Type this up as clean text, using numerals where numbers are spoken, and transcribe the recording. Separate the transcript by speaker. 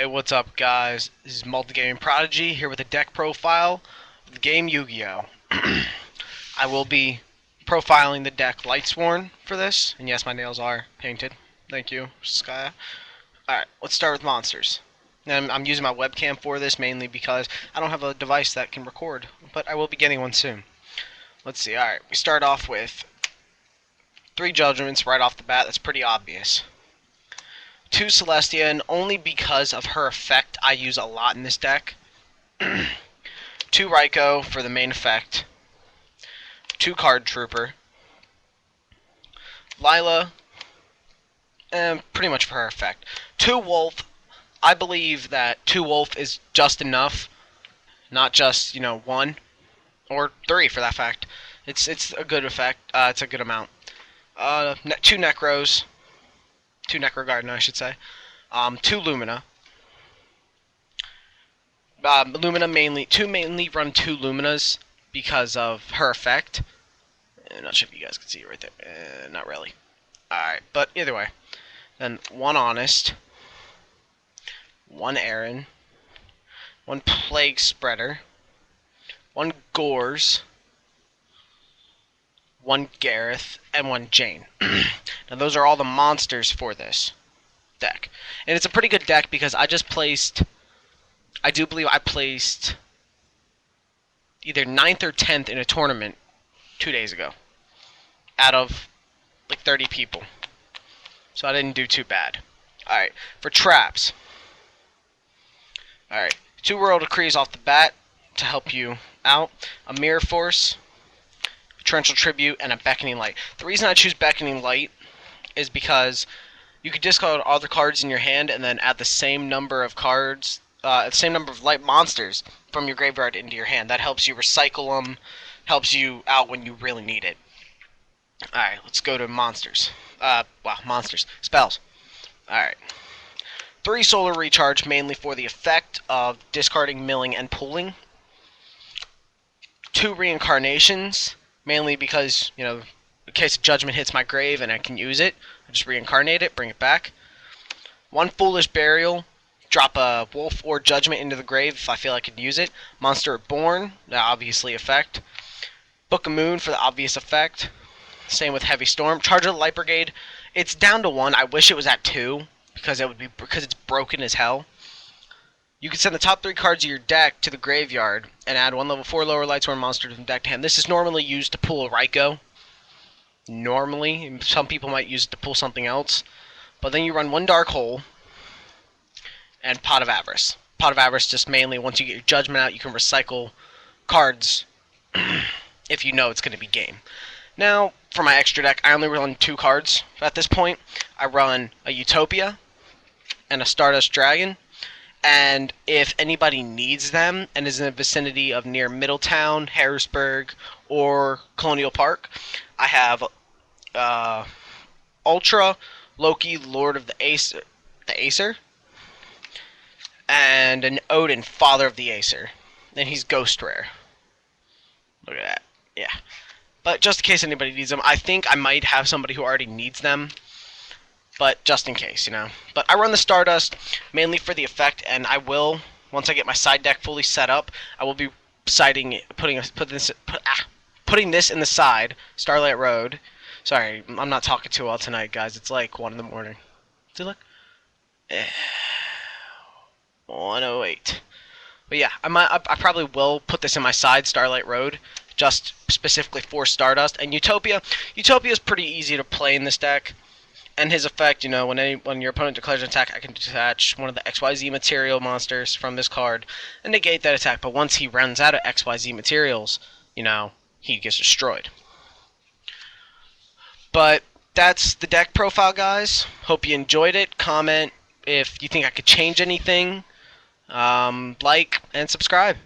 Speaker 1: Hey, what's up, guys? This is Multigaming Prodigy here with a deck profile of the game Yu-Gi-Oh! I will be profiling the deck Lightsworn for this, and yes, my nails are painted. Thank you, Skya. Alright, let's start with monsters. And I'm using my webcam for this mainly because I don't have a device that can record, but I will be getting one soon. Let's see, alright, we start off with 3 Judgments right off the bat. That's pretty obvious. 2 Celestia, and only because of her effect I use a lot in this deck. 2 Raikou for the main effect. 2 Card Trooper. Lila, pretty much for her effect. 2 Wolf. I believe that 2 Wolf is just enough, not just, 1 or 3 for that fact. It's a good effect. It's a good amount. 2 Necros. 2 Necro Garden, I should say. 2 Lumina. Lumina mainly run 2 Luminas because of her effect. I'm not sure if you guys can see it right there. Not really. Alright, but either way. Then 1 Honest. 1 Aaron. 1 Plague Spreader. 1 Gores. 1 Gareth, and 1 Jane. Now those are all the monsters for this deck. And it's a pretty good deck because I do believe I placed either 9th or 10th in a tournament 2 days ago. Out of like 30 people. So I didn't do too bad. Alright, for traps. Alright, 2 World Decrees off the bat to help you out. A Mirror Force. Torrential Tribute, and a Beckoning Light. The reason I choose Beckoning Light is because you could discard all the cards in your hand and then add the same number of cards, the same number of light monsters from your graveyard into your hand. That helps you recycle them, helps you out when you really need it. Alright, let's go to monsters. Monsters. Spells. Alright. 3 Solar Recharge, mainly for the effect of discarding, milling, and pulling. 2 Reincarnations, mainly because, in case a Judgment hits my grave and I can use it, I just reincarnate it, bring it back. 1 Foolish Burial, drop a Wolf or Judgment into the grave if I feel I could use it. Monster Born, the obviously effect. Book of Moon for the obvious effect. Same with Heavy Storm. Charge of the Light Brigade, it's down to 1. I wish it was at 2 because it's broken as hell. You can send the top 3 cards of your deck to the graveyard and add 1 level 4 lower Lightsworn monster to the deck to hand. This is normally used to pull a Raikou. Normally. Some people might use it to pull something else. But then you run 1 Dark Hole and Pot of Avarice. Pot of Avarice just mainly, once you get your Judgment out, you can recycle cards if you know it's going to be game. Now, for my extra deck, I only run 2 cards at this point. I run a Utopia and a Stardust Dragon. And if anybody needs them and is in the vicinity of near Middletown, Harrisburg, or Colonial Park, I have Ultra, Loki, Lord of the Acer, and an Odin, Father of the Acer. And he's Ghost Rare. Look at that. Yeah. But just in case anybody needs them, I think I might have somebody who already needs them. But just in case, But I run the Stardust mainly for the effect, and I will, once I get my side deck fully set up, I will be putting this in the side, Starlight Road. Sorry, I'm not talking too well tonight, guys. It's like 1 in the morning. See, look. 1:08. But yeah, I probably will put this in my side, Starlight Road, just specifically for Stardust. And Utopia is pretty easy to play in this deck. And his effect, when your opponent declares an attack, I can detach 1 of the XYZ material monsters from this card and negate that attack. But once he runs out of XYZ materials, he gets destroyed. But that's the deck profile, guys. Hope you enjoyed it. Comment if you think I could change anything. Like and subscribe.